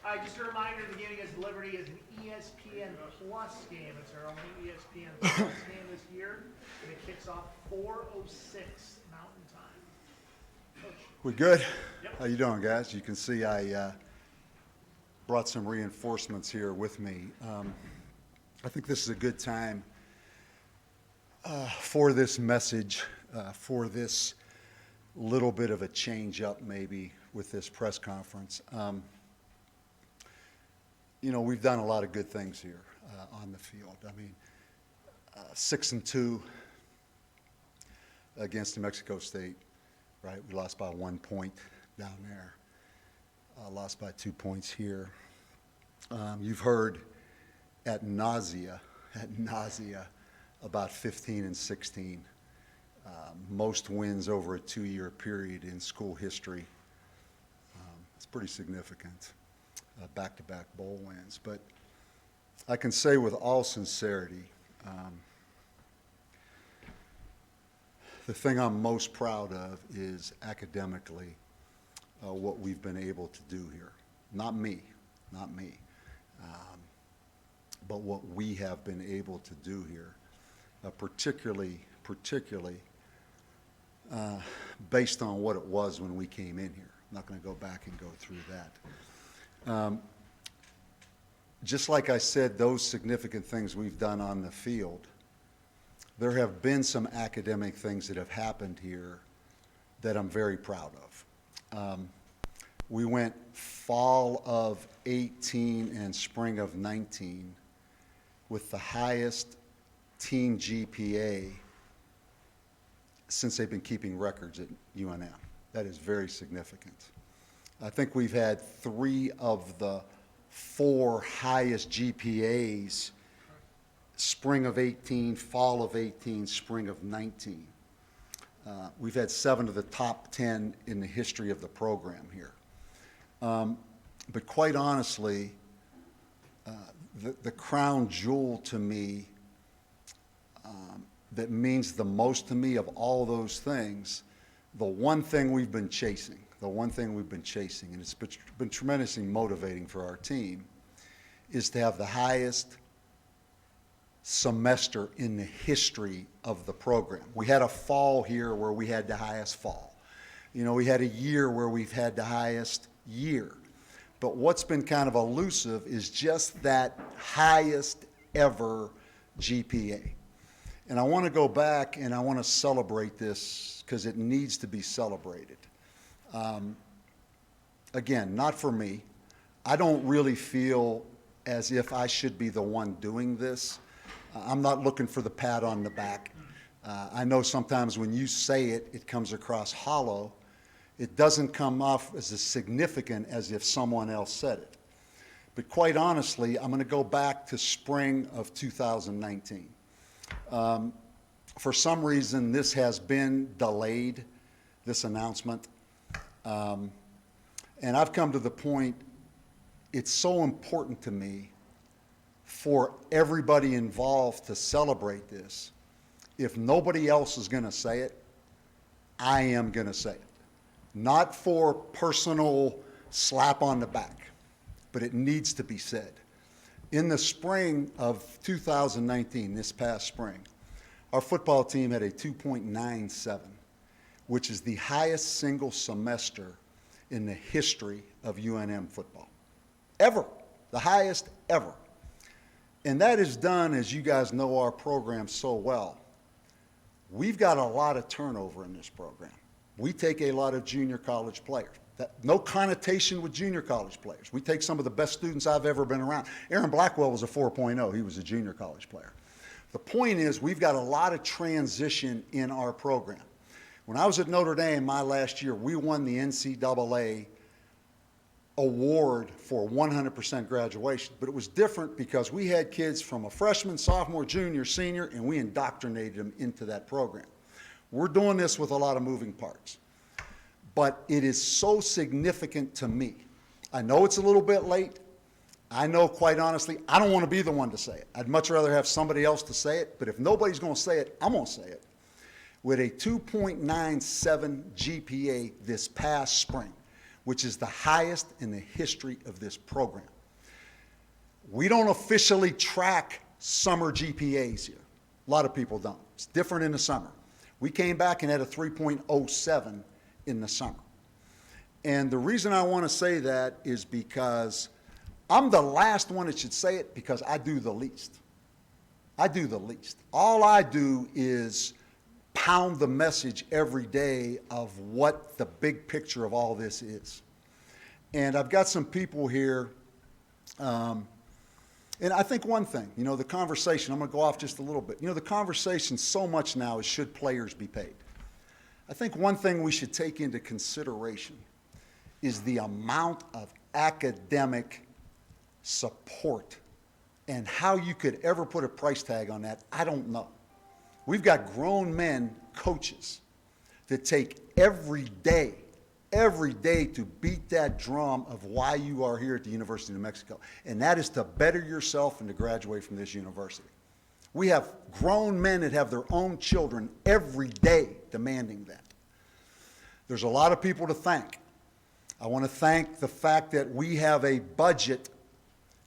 All right, just a reminder, the game against Liberty is an ESPN Plus game. It's our only ESPN Plus game this year, and it kicks off 4:06 Mountain Time. Coach. We good? Yep. How you doing, guys? You can see I brought some reinforcements here with me. I think this is a good time for this message, for this little bit of a change up maybe with this press conference. You know, we've done a lot of good things here on the field. I mean, 6-2 against New Mexico State, right? We lost by 1 point down there. Lost by 2 points here. You've heard at nausea about 15-16. Most wins over a 2-year period in school history. It's pretty significant. Back-to-back bowl wins. But I can say with all sincerity, the thing I'm most proud of is academically what we've been able to do here. Not me, but what we have been able to do here, particularly based on what it was when we came in here. I'm not going to go back and go through that. Just like I said, those significant things we've done on the field, there have been some academic things that have happened here that I'm very proud of. We went fall of 18 and spring of 19 with the highest team GPA since they've been keeping records at UNM. That is very significant. I think we've had 3 of the 4 highest GPAs, spring of 18, fall of 18, spring of 19. We've had 7 of the top 10 in the history of the program here. But quite honestly, the crown jewel to me that means the most to me of all those things, the one thing we've been chasing, and it's been tremendously motivating for our team, is to have the highest semester in the history of the program. We had a fall here where we had the highest fall. You know, we had a year where we've had the highest year. But what's been kind of elusive is just that highest ever GPA. And I want to go back and I want to celebrate this because it needs to be celebrated. Again, not for me. I don't really feel as if I should be the one doing this. I'm not looking for the pat on the back. I know sometimes when you say it, it comes across hollow. It doesn't come off as significant as if someone else said it. But quite honestly, I'm going to go back to spring of 2019. For some reason, this has been delayed, this announcement. And I've come to the point, it's so important to me for everybody involved to celebrate this. If nobody else is going to say it, I am going to say it. Not for personal slap on the back, but it needs to be said. In the spring of 2019, this past spring, our football team had a 2.97, which is the highest single semester in the history of UNM football. Ever. The highest ever. And that is done, as you guys know our program so well. We've got a lot of turnover in this program. We take a lot of junior college players. No connotation with junior college players. We take some of the best students I've ever been around. Aaron Blackwell was a 4.0. He was a junior college player. The point is we've got a lot of transition in our program. When I was at Notre Dame my last year, we won the NCAA award for 100% graduation. But it was different because we had kids from a freshman, sophomore, junior, senior, and we indoctrinated them into that program. We're doing this with a lot of moving parts. But it is so significant to me. I know it's a little bit late. I know, quite honestly, I don't want to be the one to say it. I'd much rather have somebody else to say it. But if nobody's going to say it, I'm going to say it. With a 2.97 GPA this past spring, which is the highest in the history of this program. We don't officially track summer GPAs here. A lot of people don't. It's different in the summer. We came back and had a 3.07 in the summer. And the reason I want to say that is because I'm the last one that should say it, because I do the least. I do the least. All I do is pound the message every day of what the big picture of all this is. And I've got some people here, and I think one thing, you know, the conversation, I'm going to go off just a little bit. You know, the conversation so much now is, should players be paid? I think one thing we should take into consideration is the amount of academic support, and how you could ever put a price tag on that, I don't know. We've got grown men, coaches, that take every day to beat that drum of why you are here at the University of New Mexico, and that is to better yourself and to graduate from this university. We have grown men that have their own children every day demanding that. There's a lot of people to thank. I want to thank the fact that we have a budget,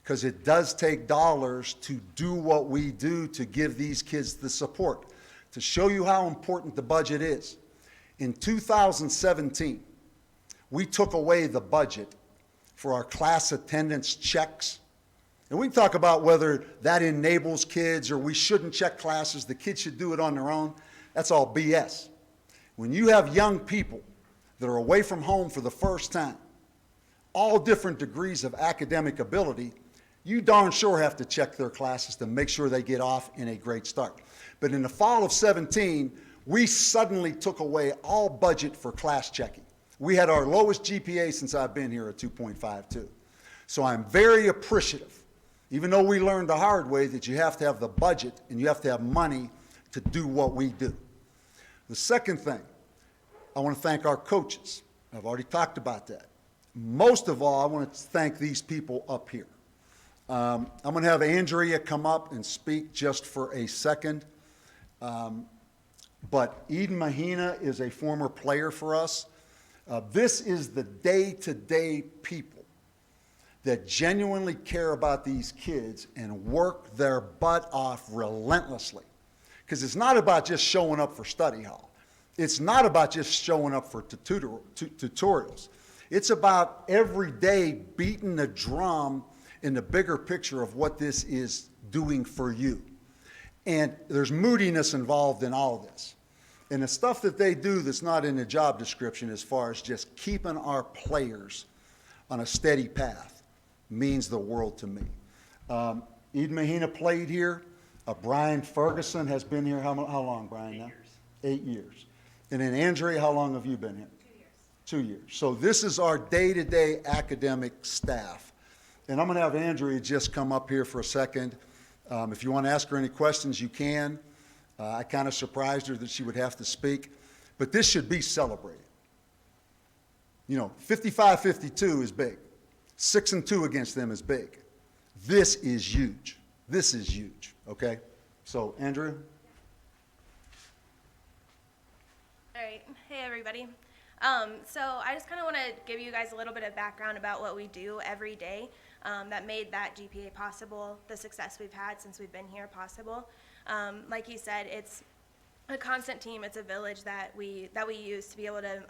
because it does take dollars to do what we do to give these kids the support. To show you how important the budget is, in 2017, we took away the budget for our class attendance checks. And we can talk about whether that enables kids or we shouldn't check classes, the kids should do it on their own. That's all BS. When you have young people that are away from home for the first time, all different degrees of academic ability, you darn sure have to check their classes to make sure they get off in a great start. But in the fall of 17, we suddenly took away all budget for class checking. We had our lowest GPA since I've been here at 2.52. So I'm very appreciative, even though we learned the hard way that you have to have the budget and you have to have money to do what we do. The second thing, I want to thank our coaches. I've already talked about that. Most of all, I want to thank these people up here. I'm going to have Andrea come up and speak just for a second. But Eden Mahina is a former player for us. This is the day-to-day people that genuinely care about these kids and work their butt off relentlessly. Because it's not about just showing up for study hall. It's not about just showing up for tutorials. It's about every day beating the drum in the bigger picture of what this is doing for you. And there's moodiness involved in all of this. And the stuff that they do that's not in the job description as far as just keeping our players on a steady path means the world to me. Eden Mahina played here. Brian Ferguson has been here how long, Brian? 8 now? years. 8 years. And then Andrea, how long have you been here? 2 years. 2 years. So this is our day-to-day academic staff. And I'm going to have Andrea just come up here for a second. If you want to ask her any questions, you can. I kind of surprised her that she would have to speak. But this should be celebrated. You know, 55-52 is big. 6-2 against them is big. This is huge. This is huge, okay? So, Andrea? All right. Hey, everybody. So I just kind of want to give you guys a little bit of background about what we do every day that made that GPA possible, the success we've had since we've been here possible. Like you said, it's a constant team. It's a village that we use to be able to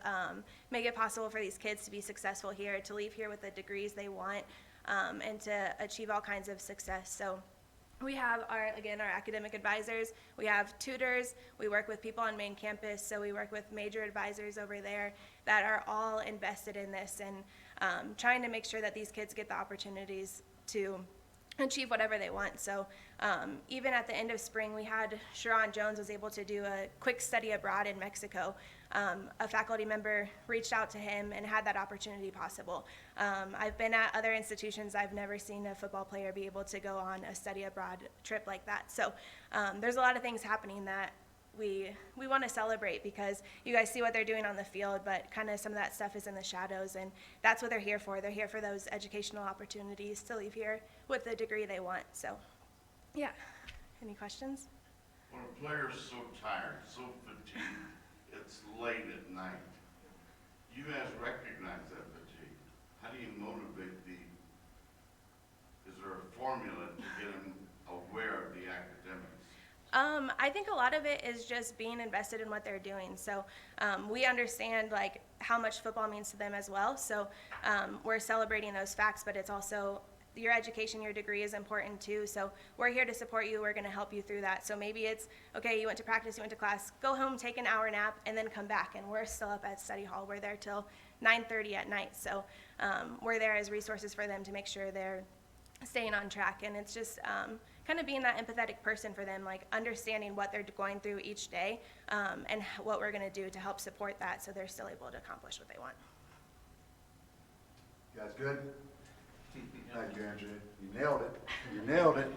make it possible for these kids to be successful here, to leave here with the degrees they want, and to achieve all kinds of success. So we have our academic advisors, we have tutors, we work with people on main campus, so we work with major advisors over there that are all invested in this and trying to make sure that these kids get the opportunities to achieve whatever they want. So even at the end of spring, we had Sharon Jones was able to do a quick study abroad in Mexico. A faculty member reached out to him and had that opportunity possible. I've been at other institutions. I've never seen a football player be able to go on a study abroad trip like that. So there's a lot of things happening that we want to celebrate, because you guys see what they're doing on the field, but kind of some of that stuff is in the shadows, and that's what they're here for. They're here for those educational opportunities to leave here with the degree they want. So, yeah. Any questions? When a player's so tired, so fatigued, it's late at night, you guys recognize that fatigue. I think a lot of it is just being invested in what they're doing. So we understand like how much football means to them as well. So we're celebrating those facts, but it's also your education, your degree is important too. So we're here to support you. We're going to help you through that. So maybe it's, okay, you went to practice, you went to class, go home, take an hour nap, and then come back. And we're still up at study hall. We're there till 9:30 at night. So we're there as resources for them to make sure they're staying on track. And it's just kind of being that empathetic person for them, like understanding what they're going through each day and what we're going to do to help support that so they're still able to accomplish what they want. You guys good? Thank you, Andrea. You nailed it. You nailed it.